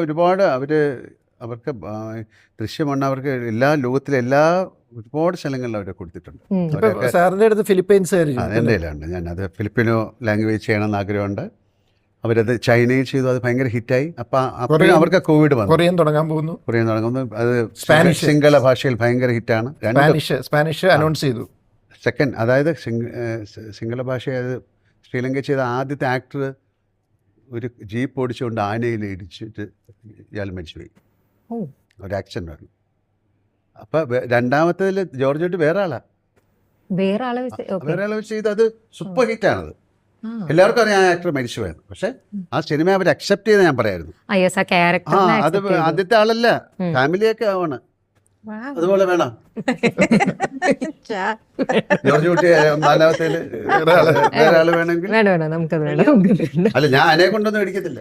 ഒരുപാട് അവർക്ക് ദൃശ്യമാണ് അവർക്ക് ലോകത്തിലെ എല്ലാ ഒരുപാട് സ്ഥലങ്ങളിൽ അവരെ കൊടുത്തിട്ടുണ്ട്. സാറിൻ്റെ അടുത്ത് ഫിലിപ്പൈൻസ് എൻ്റെ കയ്യിലുണ്ട്. ഞാനത് ഫിലിപ്പിനോ ലാംഗ്വേജ് ചെയ്യണമെന്ന് ആഗ്രഹമുണ്ട്. അവരത് ചൈനയിൽ ചെയ്തു, അത് ഭയങ്കര ഹിറ്റായി. അപ്പം അവർക്ക് കോവിഡ് വന്നു. കൊറിയൻ തുടങ്ങാൻ പോകുന്നു. അത് സ്പാനിഷ് സിംഗള ഭാഷയിൽ ഭയങ്കര ഹിറ്റാണ്. സ്പാനിഷ് അനൗൺസ് ചെയ്തു. സെക്കൻഡ്, അതായത് സിംഗള ഭാഷ ശ്രീലങ്ക ചെയ്ത ആദ്യത്തെ ആക്ടർ ഒരു ജീപ്പ് ഓടിച്ചുകൊണ്ട് ആനയിൽ ഇടിച്ചിട്ട് ഇയാൾ മരിച്ചുപോയി. ഒരു ആക്സിഡൻ്റ് ആണ്. അപ്പം രണ്ടാമത്തേതിൽ ജോർജ് വേറെ ആളെ വെച്ച് ചെയ്ത് അത് സൂപ്പർ ഹിറ്റാണത്. എല്ലാവർക്കും അറിയാം ആ ആക്ടർ മരിച്ചു പോയത്. പക്ഷെ ആ സിനിമ അവർ അക്സെപ്റ്റ് ചെയ്ത് ഞാൻ പറയായിരുന്നു. അത് ആദ്യത്തെ ആളല്ല, ഫാമിലിയൊക്കെ ആണ്. അതുപോലെ വേണം ജോർജ് കുട്ടി നാലാമത്തേല് വേറെ ആള് വേണമെങ്കിൽ. അല്ല, ഞാൻ അതിനെ കൊണ്ടൊന്നും മേടിക്കത്തില്ല.